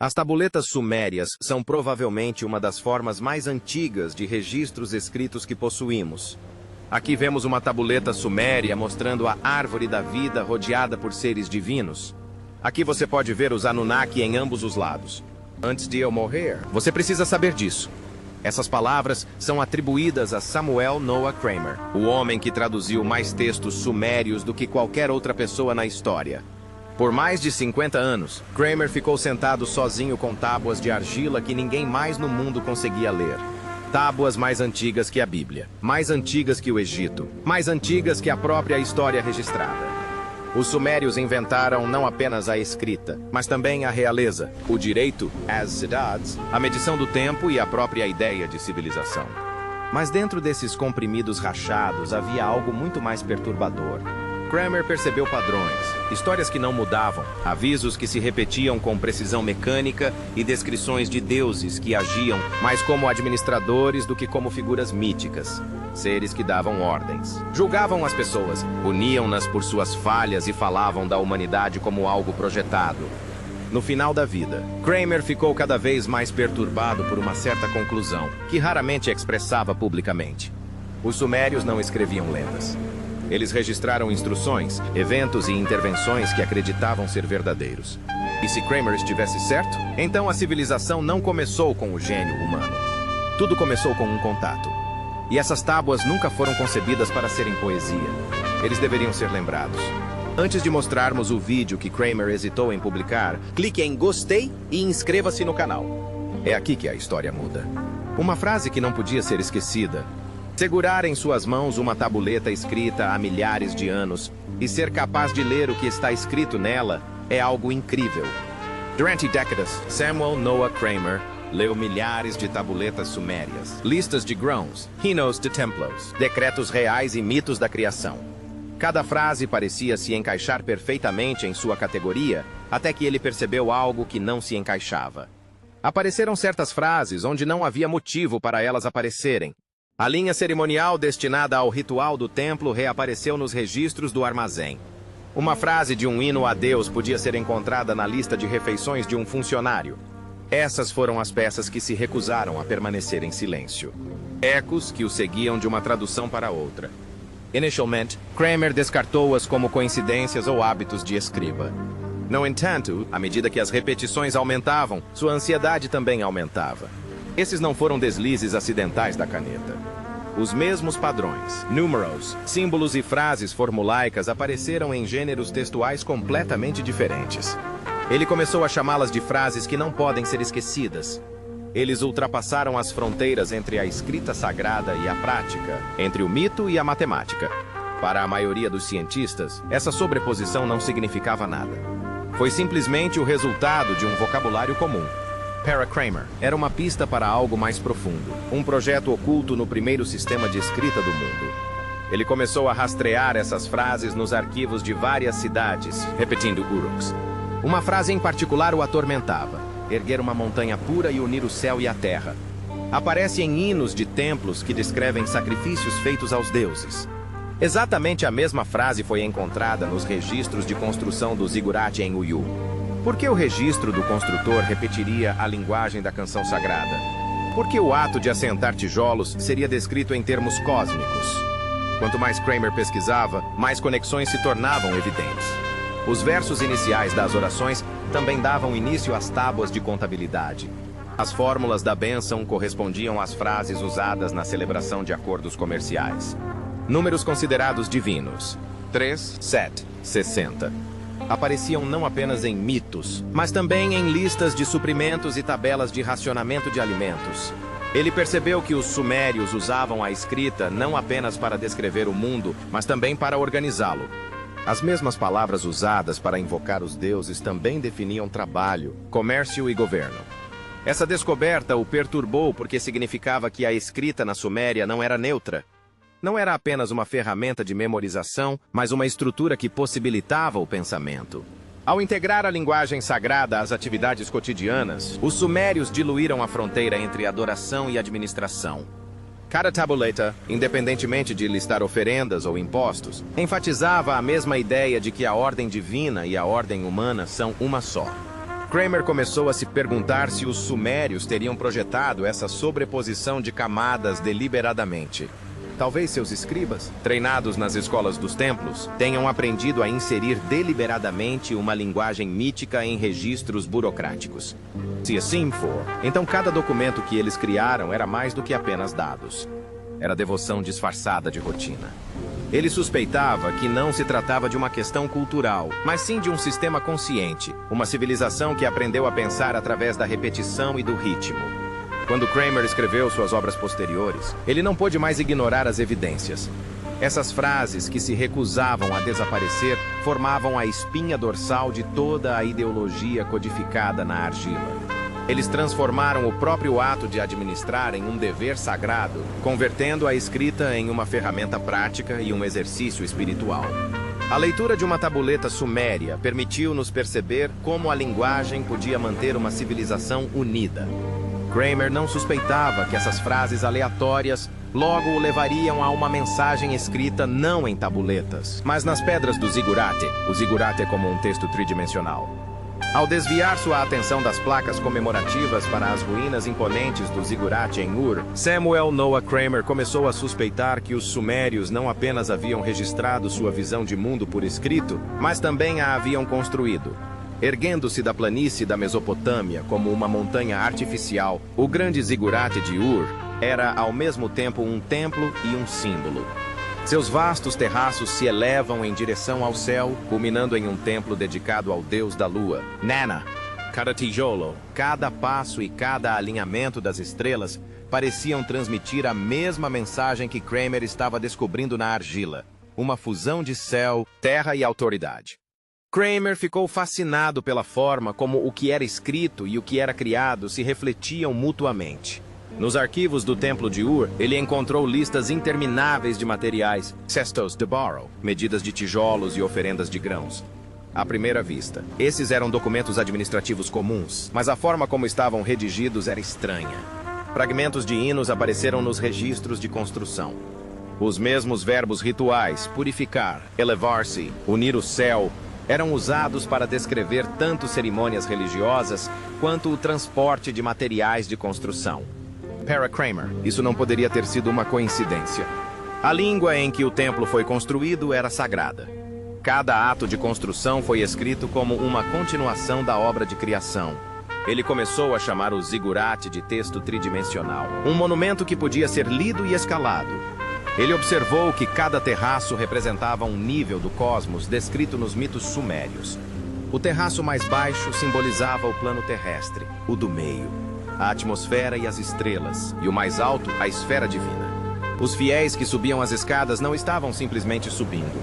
As tabuletas sumérias são provavelmente uma das formas mais antigas de registros escritos que possuímos. Aqui vemos uma tabuleta suméria mostrando a árvore da vida rodeada por seres divinos. Aqui você pode ver os Anunnaki em ambos os lados. Antes de eu morrer, você precisa saber disso. Essas palavras são atribuídas a Samuel Noah Kramer, o homem que traduziu mais textos sumérios do que qualquer outra pessoa na história. Por mais de 50 anos, Kramer ficou sentado sozinho com tábuas de argila que ninguém mais no mundo conseguia ler. Tábuas mais antigas que a Bíblia, mais antigas que o Egito, mais antigas que a própria história registrada. Os sumérios inventaram não apenas a escrita, mas também a realeza, o direito, as cidades, a medição do tempo e a própria ideia de civilização. Mas dentro desses comprimidos rachados havia algo muito mais perturbador. Kramer percebeu padrões, histórias que não mudavam, avisos que se repetiam com precisão mecânica e descrições de deuses que agiam mais como administradores do que como figuras míticas, seres que davam ordens. Julgavam as pessoas, puniam-nas por suas falhas e falavam da humanidade como algo projetado. No final da vida, Kramer ficou cada vez mais perturbado por uma certa conclusão, que raramente expressava publicamente. Os sumérios não escreviam lendas. Eles registraram instruções, eventos e intervenções que acreditavam ser verdadeiros. E se Kramer estivesse certo, então a civilização não começou com o gênio humano. Tudo começou com um contato. E essas tábuas nunca foram concebidas para serem poesia. Eles deveriam ser lembrados. Antes de mostrarmos o vídeo que Kramer hesitou em publicar, clique em gostei e inscreva-se no canal. É aqui que a história muda. Uma frase que não podia ser esquecida. Segurar em suas mãos uma tabuleta escrita há milhares de anos e ser capaz de ler o que está escrito nela é algo incrível. Durante décadas, Samuel Noah Kramer leu milhares de tabuletas sumérias, listas de grãos, hinos de templos, decretos reais e mitos da criação. Cada frase parecia se encaixar perfeitamente em sua categoria, até que ele percebeu algo que não se encaixava. Apareceram certas frases onde não havia motivo para elas aparecerem. A linha cerimonial destinada ao ritual do templo reapareceu nos registros do armazém. Uma frase de um hino a Deus podia ser encontrada na lista de refeições de um funcionário. Essas foram as peças que se recusaram a permanecer em silêncio. Ecos que o seguiam de uma tradução para outra. Inicialmente, Kramer descartou-as como coincidências ou hábitos de escriba. No entanto, à medida que as repetições aumentavam, sua ansiedade também aumentava. Esses não foram deslizes acidentais da caneta. Os mesmos padrões, números, símbolos e frases formulaicas apareceram em gêneros textuais completamente diferentes. Ele começou a chamá-las de frases que não podem ser esquecidas. Eles ultrapassaram as fronteiras entre a escrita sagrada e a prática, entre o mito e a matemática. Para a maioria dos cientistas, essa sobreposição não significava nada. Foi simplesmente o resultado de um vocabulário comum. Para Kramer, era uma pista para algo mais profundo, um projeto oculto no primeiro sistema de escrita do mundo. Ele começou a rastrear essas frases nos arquivos de várias cidades, repetindo Uruks. Uma frase em particular o atormentava: erguer uma montanha pura e unir o céu e a terra. Aparece em hinos de templos que descrevem sacrifícios feitos aos deuses. Exatamente a mesma frase foi encontrada nos registros de construção do zigurate em Uyu. Por que o registro do construtor repetiria a linguagem da canção sagrada? Por que o ato de assentar tijolos seria descrito em termos cósmicos? Quanto mais Kramer pesquisava, mais conexões se tornavam evidentes. Os versos iniciais das orações também davam início às tábuas de contabilidade. As fórmulas da bênção correspondiam às frases usadas na celebração de acordos comerciais. Números considerados divinos: 3, 7, 60. Apareciam não apenas em mitos, mas também em listas de suprimentos e tabelas de racionamento de alimentos. Ele percebeu que os sumérios usavam a escrita não apenas para descrever o mundo, mas também para organizá-lo. As mesmas palavras usadas para invocar os deuses também definiam trabalho, comércio e governo. Essa descoberta o perturbou porque significava que a escrita na Suméria não era neutra. Não era apenas uma ferramenta de memorização, mas uma estrutura que possibilitava o pensamento. Ao integrar a linguagem sagrada às atividades cotidianas, os sumérios diluíram a fronteira entre adoração e administração. Cada tabuleta, independentemente de listar oferendas ou impostos, enfatizava a mesma ideia de que a ordem divina e a ordem humana são uma só. Kramer começou a se perguntar se os sumérios teriam projetado essa sobreposição de camadas deliberadamente. Talvez seus escribas, treinados nas escolas dos templos, tenham aprendido a inserir deliberadamente uma linguagem mítica em registros burocráticos. Se assim for, então cada documento que eles criaram era mais do que apenas dados. Era devoção disfarçada de rotina. Ele suspeitava que não se tratava de uma questão cultural, mas sim de um sistema consciente, uma civilização que aprendeu a pensar através da repetição e do ritmo. Quando Kramer escreveu suas obras posteriores, ele não pôde mais ignorar as evidências. Essas frases que se recusavam a desaparecer formavam a espinha dorsal de toda a ideologia codificada na argila. Eles transformaram o próprio ato de administrar em um dever sagrado, convertendo a escrita em uma ferramenta prática e um exercício espiritual. A leitura de uma tabuleta suméria permitiu-nos perceber como a linguagem podia manter uma civilização unida. Kramer não suspeitava que essas frases aleatórias logo o levariam a uma mensagem escrita não em tabuletas, mas nas pedras do zigurate. O zigurate é como um texto tridimensional. Ao desviar sua atenção das placas comemorativas para as ruínas imponentes do zigurate em Ur, Samuel Noah Kramer começou a suspeitar que os sumérios não apenas haviam registrado sua visão de mundo por escrito, mas também a haviam construído. Erguendo-se da planície da Mesopotâmia como uma montanha artificial, o grande zigurate de Ur era ao mesmo tempo um templo e um símbolo. Seus vastos terraços se elevam em direção ao céu, culminando em um templo dedicado ao deus da lua, Nana. Cada tijolo, cada passo e cada alinhamento das estrelas pareciam transmitir a mesma mensagem que Kramer estava descobrindo na argila: uma fusão de céu, terra e autoridade. Kramer ficou fascinado pela forma como o que era escrito e o que era criado se refletiam mutuamente. Nos arquivos do Templo de Ur, ele encontrou listas intermináveis de materiais, cestos de barro, medidas de tijolos e oferendas de grãos. À primeira vista, esses eram documentos administrativos comuns, mas a forma como estavam redigidos era estranha. Fragmentos de hinos apareceram nos registros de construção. Os mesmos verbos rituais, purificar, elevar-se, unir o céu, eram usados para descrever tanto cerimônias religiosas quanto o transporte de materiais de construção. Para Kramer, isso não poderia ter sido uma coincidência. A língua em que o templo foi construído era sagrada. Cada ato de construção foi escrito como uma continuação da obra de criação. Ele começou a chamar o zigurate de texto tridimensional, um monumento que podia ser lido e escalado. Ele observou que cada terraço representava um nível do cosmos descrito nos mitos sumérios. O terraço mais baixo simbolizava o plano terrestre, o do meio, a atmosfera e as estrelas, e o mais alto, a esfera divina. Os fiéis que subiam as escadas não estavam simplesmente subindo.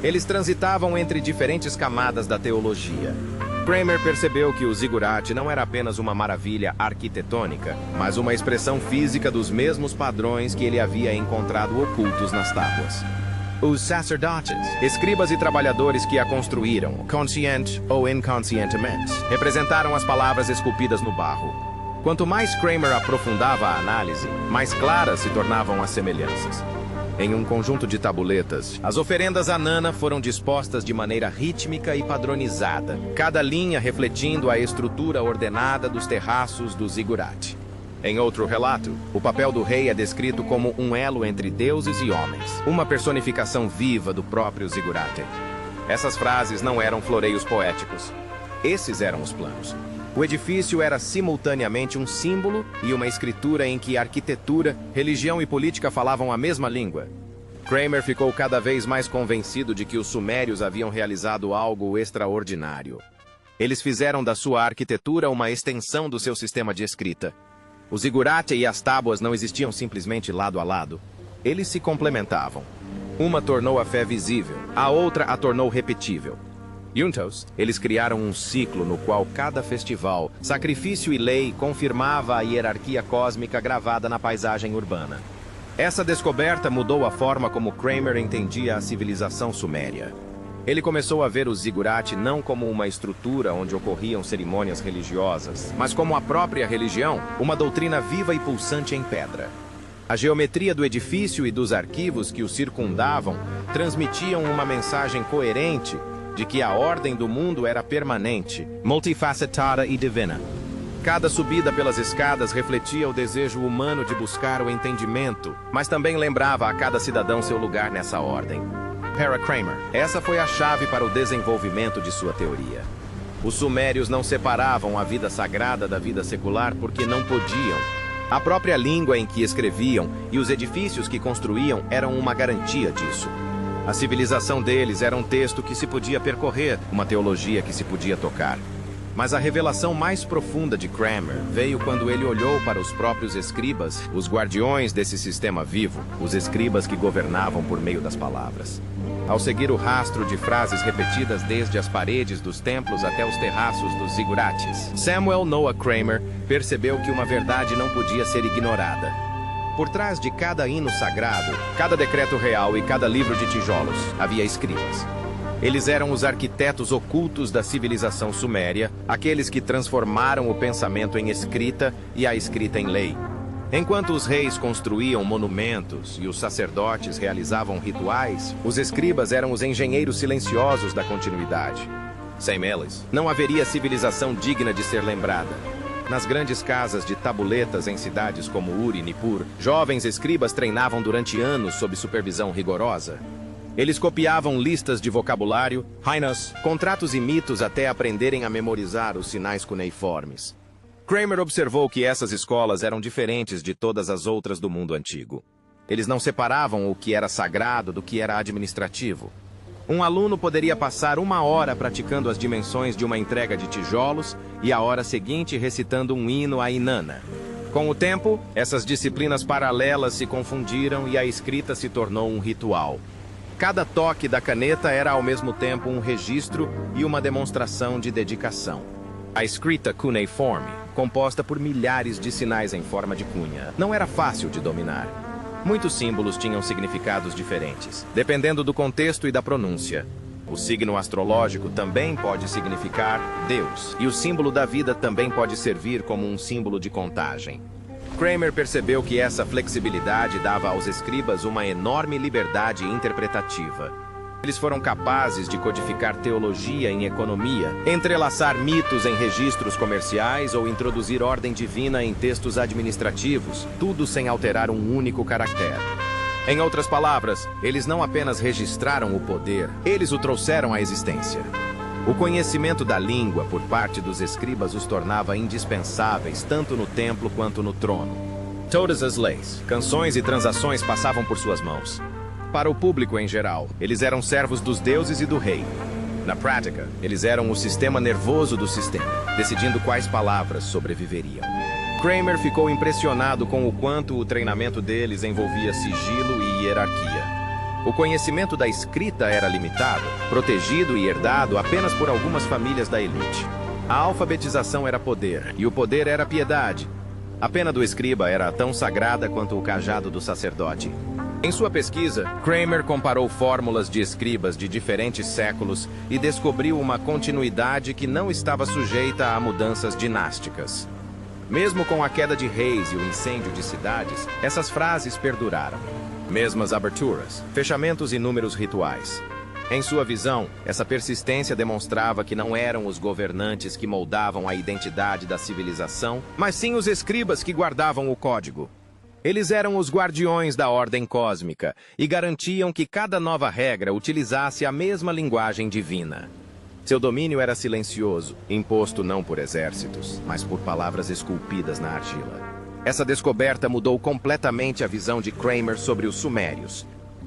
Eles transitavam entre diferentes camadas da teologia. Kramer percebeu que o zigurate não era apenas uma maravilha arquitetônica, mas uma expressão física dos mesmos padrões que ele havia encontrado ocultos nas tábuas. Os sacerdotes, escribas e trabalhadores que a construíram, consciente ou inconscientemente, representaram as palavras esculpidas no barro. Quanto mais Kramer aprofundava a análise, mais claras se tornavam as semelhanças. Em um conjunto de tabuletas, as oferendas a Nana foram dispostas de maneira rítmica e padronizada, cada linha refletindo a estrutura ordenada dos terraços do zigurate. Em outro relato, o papel do rei é descrito como um elo entre deuses e homens, uma personificação viva do próprio zigurate. Essas frases não eram floreios poéticos. Esses eram os planos. O edifício era simultaneamente um símbolo e uma escritura em que arquitetura, religião e política falavam a mesma língua. Kramer ficou cada vez mais convencido de que os sumérios haviam realizado algo extraordinário. Eles fizeram da sua arquitetura uma extensão do seu sistema de escrita. O zigurate e as tábuas não existiam simplesmente lado a lado. Eles se complementavam. Uma tornou a fé visível, a outra a tornou repetível. Juntos, eles criaram um ciclo no qual cada festival, sacrifício e lei confirmava a hierarquia cósmica gravada na paisagem urbana. Essa descoberta mudou a forma como Kramer entendia a civilização suméria. Ele começou a ver o zigurate não como uma estrutura onde ocorriam cerimônias religiosas, mas como a própria religião, uma doutrina viva e pulsante em pedra. A geometria do edifício e dos arquivos que o circundavam transmitiam uma mensagem coerente de que a ordem do mundo era permanente, multifacetada e divina. Cada subida pelas escadas refletia o desejo humano de buscar o entendimento, mas também lembrava a cada cidadão seu lugar nessa ordem. Para Kramer, essa foi a chave para o desenvolvimento de sua teoria. Os sumérios não separavam a vida sagrada da vida secular porque não podiam. A própria língua em que escreviam e os edifícios que construíam eram uma garantia disso. A civilização deles era um texto que se podia percorrer, uma teologia que se podia tocar. Mas a revelação mais profunda de Kramer veio quando ele olhou para os próprios escribas, os guardiões desse sistema vivo, os escribas que governavam por meio das palavras. Ao seguir o rastro de frases repetidas desde as paredes dos templos até os terraços dos zigurates, Samuel Noah Kramer percebeu que uma verdade não podia ser ignorada. Por trás de cada hino sagrado, cada decreto real e cada livro de tijolos, havia escribas. Eles eram os arquitetos ocultos da civilização suméria, aqueles que transformaram o pensamento em escrita e a escrita em lei. Enquanto os reis construíam monumentos e os sacerdotes realizavam rituais, os escribas eram os engenheiros silenciosos da continuidade. Sem eles, não haveria civilização digna de ser lembrada. Nas grandes casas de tabuletas em cidades como Ur e Nippur, jovens escribas treinavam durante anos sob supervisão rigorosa. Eles copiavam listas de vocabulário, hainas, contratos e mitos até aprenderem a memorizar os sinais cuneiformes. Kramer observou que essas escolas eram diferentes de todas as outras do mundo antigo. Eles não separavam o que era sagrado do que era administrativo. Um aluno poderia passar 1 hora praticando as dimensões de uma entrega de tijolos e a hora seguinte recitando um hino a Inanna. Com o tempo, essas disciplinas paralelas se confundiram e a escrita se tornou um ritual. Cada toque da caneta era ao mesmo tempo um registro e uma demonstração de dedicação. A escrita cuneiforme, composta por milhares de sinais em forma de cunha, não era fácil de dominar. Muitos símbolos tinham significados diferentes, dependendo do contexto e da pronúncia. O signo astrológico também pode significar Deus, e o símbolo da vida também pode servir como um símbolo de contagem. Kramer percebeu que essa flexibilidade dava aos escribas uma enorme liberdade interpretativa. Eles foram capazes de codificar teologia em economia, entrelaçar mitos em registros comerciais ou introduzir ordem divina em textos administrativos, tudo sem alterar um único caractere. Em outras palavras, eles não apenas registraram o poder, eles o trouxeram à existência. O conhecimento da língua por parte dos escribas os tornava indispensáveis tanto no templo quanto no trono. Todas as leis, canções e transações passavam por suas mãos. Para o público em geral, eles eram servos dos deuses e do rei. Na prática, eles eram o sistema nervoso do sistema, decidindo quais palavras sobreviveriam. Kramer ficou impressionado com o quanto o treinamento deles envolvia sigilo e hierarquia. O conhecimento da escrita era limitado, protegido e herdado apenas por algumas famílias da elite. A alfabetização era poder, e o poder era piedade. A pena do escriba era tão sagrada quanto o cajado do sacerdote. Em sua pesquisa, Kramer comparou fórmulas de escribas de diferentes séculos e descobriu uma continuidade que não estava sujeita a mudanças dinásticas. Mesmo com a queda de reis e o incêndio de cidades, essas frases perduraram. Mesmas aberturas, fechamentos e números rituais. Em sua visão, essa persistência demonstrava que não eram os governantes que moldavam a identidade da civilização, mas sim os escribas que guardavam o código. Eles eram os guardiões da ordem cósmica e garantiam que cada nova regra utilizasse a mesma linguagem divina. Seu domínio era silencioso, imposto não por exércitos, mas por palavras esculpidas na argila. Essa descoberta mudou completamente a visão de Kramer sobre os sumérios.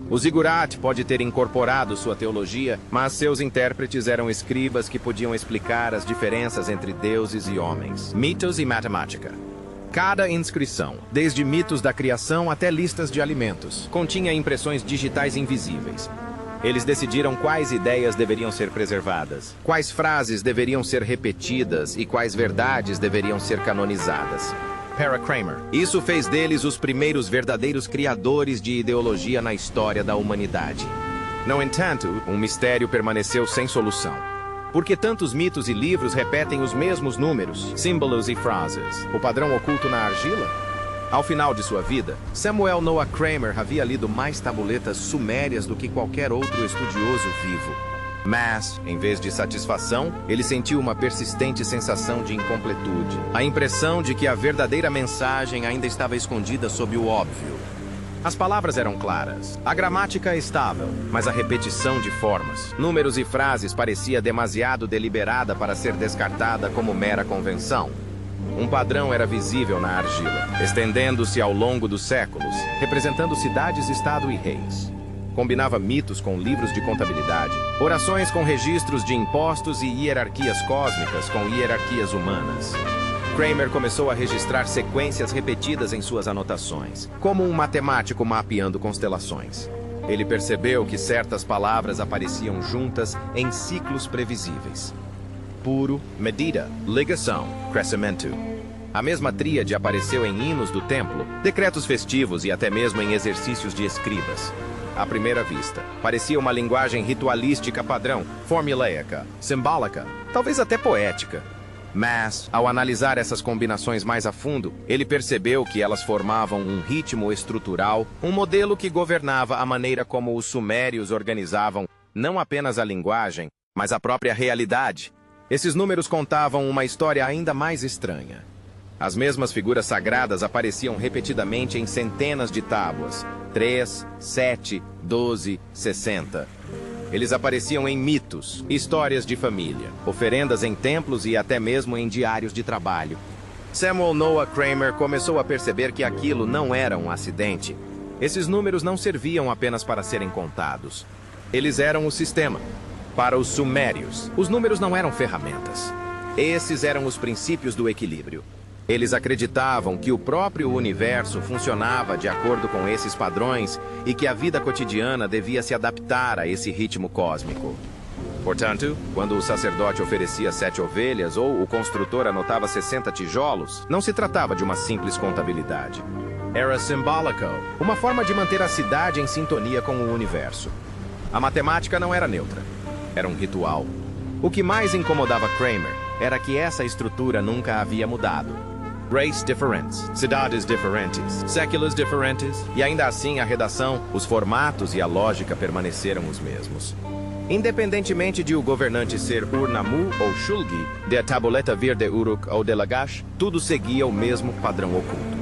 O zigurat pode ter incorporado sua teologia, mas seus intérpretes eram escribas que podiam explicar as diferenças entre deuses e homens, mitos e matemática. Cada inscrição, desde mitos da criação até listas de alimentos, continha impressões digitais invisíveis. Eles decidiram quais ideias deveriam ser preservadas, quais frases deveriam ser repetidas e quais verdades deveriam ser canonizadas. Para Kramer, isso fez deles os primeiros verdadeiros criadores de ideologia na história da humanidade. No entanto, um mistério permaneceu sem solução. Por que tantos mitos e livros repetem os mesmos números, símbolos e frases? O padrão oculto na argila? Ao final de sua vida, Samuel Noah Kramer havia lido mais tabuletas sumérias do que qualquer outro estudioso vivo. Mas, em vez de satisfação, ele sentiu uma persistente sensação de incompletude. A impressão de que a verdadeira mensagem ainda estava escondida sob o óbvio. As palavras eram claras, a gramática estável, mas a repetição de formas, números e frases parecia demasiado deliberada para ser descartada como mera convenção. Um padrão era visível na argila, estendendo-se ao longo dos séculos, representando cidades, estado e reis. Combinava mitos com livros de contabilidade, orações com registros de impostos e hierarquias cósmicas com hierarquias humanas. Kramer começou a registrar sequências repetidas em suas anotações, como um matemático mapeando constelações. Ele percebeu que certas palavras apareciam juntas em ciclos previsíveis. Puro, medida, ligação, crescimento. A mesma tríade apareceu em hinos do templo, decretos festivos e até mesmo em exercícios de escribas. À primeira vista, parecia uma linguagem ritualística padrão, formulaica, simbólica, talvez até poética. Mas, ao analisar essas combinações mais a fundo, ele percebeu que elas formavam um ritmo estrutural, um modelo que governava a maneira como os sumérios organizavam não apenas a linguagem, mas a própria realidade. Esses números contavam uma história ainda mais estranha. As mesmas figuras sagradas apareciam repetidamente em centenas de tábuas, 3, 7, 12, 60. Eles apareciam em mitos, histórias de família, oferendas em templos e até mesmo em diários de trabalho. Samuel Noah Kramer começou a perceber que aquilo não era um acidente. Esses números não serviam apenas para serem contados. Eles eram o sistema. Para os sumérios, os números não eram ferramentas. Esses eram os princípios do equilíbrio. Eles acreditavam que o próprio universo funcionava de acordo com esses padrões e que a vida cotidiana devia se adaptar a esse ritmo cósmico. Portanto, quando o sacerdote oferecia 7 ovelhas ou o construtor anotava 60 tijolos, não se tratava de uma simples contabilidade. Era simbólico, uma forma de manter a cidade em sintonia com o universo. A matemática não era neutra, era um ritual. O que mais incomodava Kramer era que essa estrutura nunca havia mudado. Race diferentes, cidades diferentes, séculos diferentes, e ainda assim a redação, os formatos e a lógica permaneceram os mesmos. Independentemente de o governante ser Ur-Nammu ou Shulgi, de a tabuleta vir de Uruk ou de Lagash, tudo seguia o mesmo padrão oculto.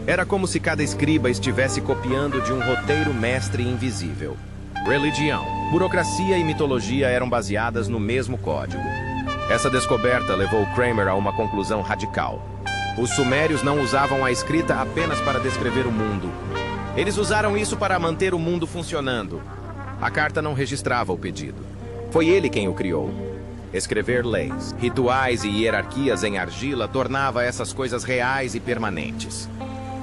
Era como se cada escriba estivesse copiando de um roteiro mestre invisível. Religião, burocracia e mitologia eram baseadas no mesmo código. Essa descoberta levou Kramer a uma conclusão radical. Os sumérios não usavam a escrita apenas para descrever o mundo. Eles usaram isso para manter o mundo funcionando. A carta não registrava o pedido. Foi ele quem o criou. Escrever leis, rituais e hierarquias em argila tornava essas coisas reais e permanentes.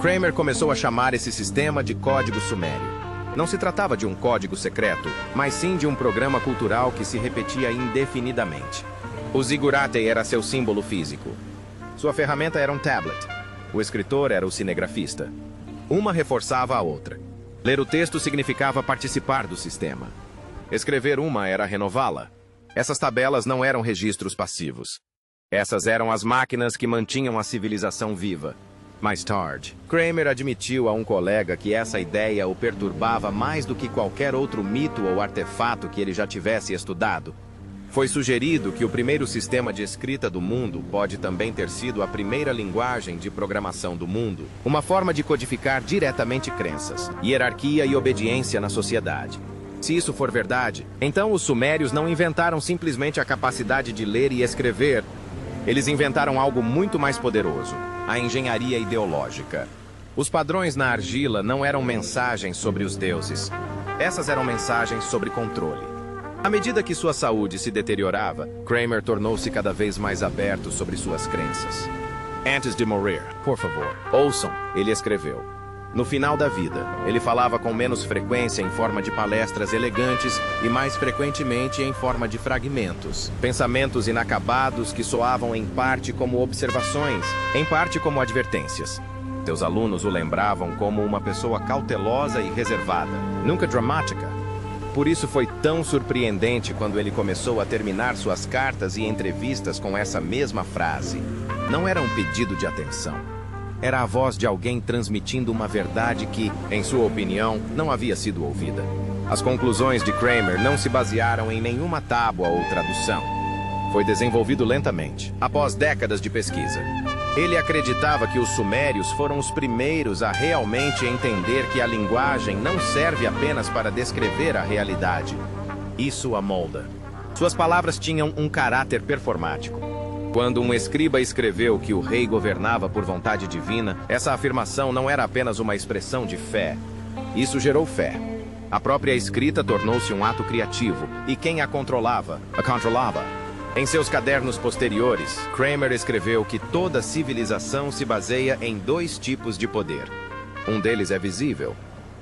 Kramer começou a chamar esse sistema de código sumério. Não se tratava de um código secreto, mas sim de um programa cultural que se repetia indefinidamente. O zigurate era seu símbolo físico. Sua ferramenta era um tablet. O escritor era o cinegrafista. Uma reforçava a outra. Ler o texto significava participar do sistema. Escrever uma era renová-la. Essas tabelas não eram registros passivos. Essas eram as máquinas que mantinham a civilização viva. Mais tarde, Kramer admitiu a um colega que essa ideia o perturbava mais do que qualquer outro mito ou artefato que ele já tivesse estudado. Foi sugerido que o primeiro sistema de escrita do mundo pode também ter sido a primeira linguagem de programação do mundo, uma forma de codificar diretamente crenças, hierarquia e obediência na sociedade. Se isso for verdade, então os sumérios não inventaram simplesmente a capacidade de ler e escrever. Eles inventaram algo muito mais poderoso, a engenharia ideológica. Os padrões na argila não eram mensagens sobre os deuses. Essas eram mensagens sobre controle. À medida que sua saúde se deteriorava, Kramer tornou-se cada vez mais aberto sobre suas crenças. Antes de morrer, por favor, ouçam, ele escreveu. No final da vida, ele falava com menos frequência em forma de palestras elegantes e mais frequentemente em forma de fragmentos. Pensamentos inacabados que soavam em parte como observações, em parte como advertências. Seus alunos o lembravam como uma pessoa cautelosa e reservada, nunca dramática. Por isso foi tão surpreendente quando ele começou a terminar suas cartas e entrevistas com essa mesma frase. Não era um pedido de atenção. Era a voz de alguém transmitindo uma verdade que, em sua opinião, não havia sido ouvida. As conclusões de Kramer não se basearam em nenhuma tábua ou tradução. Foi desenvolvido lentamente, após décadas de pesquisa. Ele acreditava que os sumérios foram os primeiros a realmente entender que a linguagem não serve apenas para descrever a realidade. Isso a molda. Suas palavras tinham um caráter performático. Quando um escriba escreveu que o rei governava por vontade divina, essa afirmação não era apenas uma expressão de fé. Isso gerou fé. A própria escrita tornou-se um ato criativo, e quem a controlava? Em seus cadernos posteriores, Kramer escreveu que toda civilização se baseia em dois tipos de poder. Um deles é visível,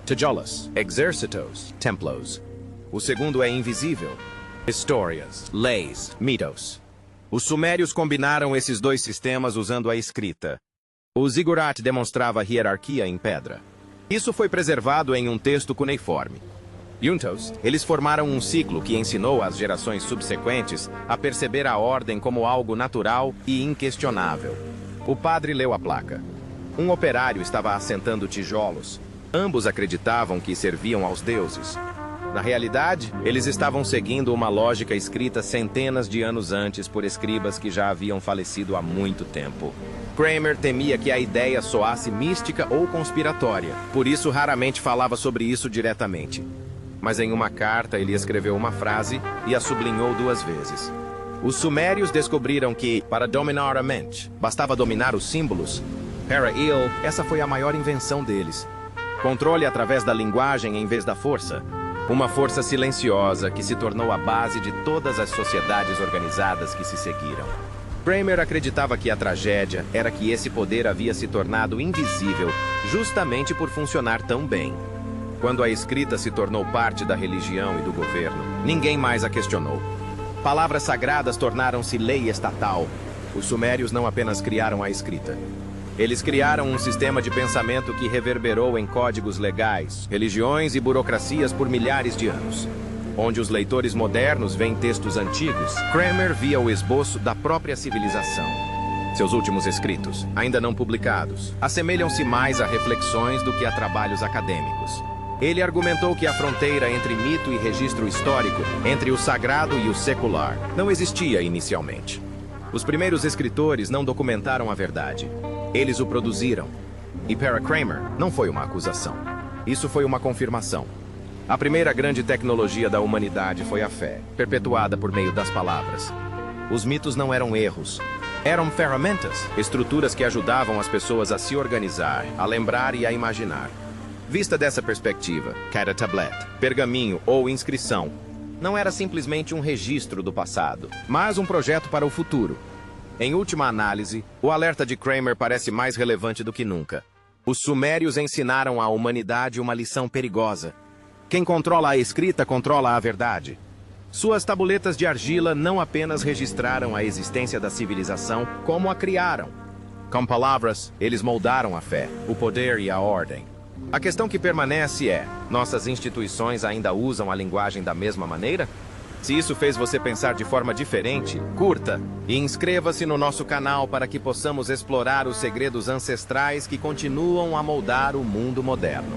tijolos, exércitos, templos. O segundo é invisível, histórias, leis, mitos. Os sumérios combinaram esses dois sistemas usando a escrita. O zigurat demonstrava hierarquia em pedra. Isso foi preservado em um texto cuneiforme. Juntos, eles formaram um ciclo que ensinou às gerações subsequentes a perceber a ordem como algo natural e inquestionável. O padre leu a placa. Um operário estava assentando tijolos. Ambos acreditavam que serviam aos deuses. Na realidade, eles estavam seguindo uma lógica escrita centenas de anos antes por escribas que já haviam falecido há muito tempo. Kramer temia que a ideia soasse mística ou conspiratória, por isso raramente falava sobre isso diretamente. Mas em uma carta ele escreveu uma frase e a sublinhou 2 vezes. Os sumérios descobriram que, para dominar a mente, bastava dominar os símbolos. Para ele, essa foi a maior invenção deles. Controle através da linguagem em vez da força. Uma força silenciosa que se tornou a base de todas as sociedades organizadas que se seguiram. Kramer acreditava que a tragédia era que esse poder havia se tornado invisível justamente por funcionar tão bem. Quando a escrita se tornou parte da religião e do governo, ninguém mais a questionou. Palavras sagradas tornaram-se lei estatal. Os sumérios não apenas criaram a escrita. Eles criaram um sistema de pensamento que reverberou em códigos legais, religiões e burocracias por milhares de anos. Onde os leitores modernos veem textos antigos, Kramer via o esboço da própria civilização. Seus últimos escritos, ainda não publicados, assemelham-se mais a reflexões do que a trabalhos acadêmicos. Ele argumentou que a fronteira entre mito e registro histórico, entre o sagrado e o secular, não existia inicialmente. Os primeiros escritores não documentaram a verdade. Eles o produziram. E para Kramer, não foi uma acusação. Isso foi uma confirmação. A primeira grande tecnologia da humanidade foi a fé, perpetuada por meio das palavras. Os mitos não eram erros. Eram ferramentas, estruturas que ajudavam as pessoas a se organizar, a lembrar e a imaginar. Vista dessa perspectiva, cada tablet, pergaminho ou inscrição, não era simplesmente um registro do passado, mas um projeto para o futuro. Em última análise, o alerta de Kramer parece mais relevante do que nunca. Os sumérios ensinaram à humanidade uma lição perigosa. Quem controla a escrita controla a verdade. Suas tabuletas de argila não apenas registraram a existência da civilização, como a criaram. Com palavras, eles moldaram a fé, o poder e a ordem. A questão que permanece é: nossas instituições ainda usam a linguagem da mesma maneira? Se isso fez você pensar de forma diferente, curta e inscreva-se no nosso canal para que possamos explorar os segredos ancestrais que continuam a moldar o mundo moderno.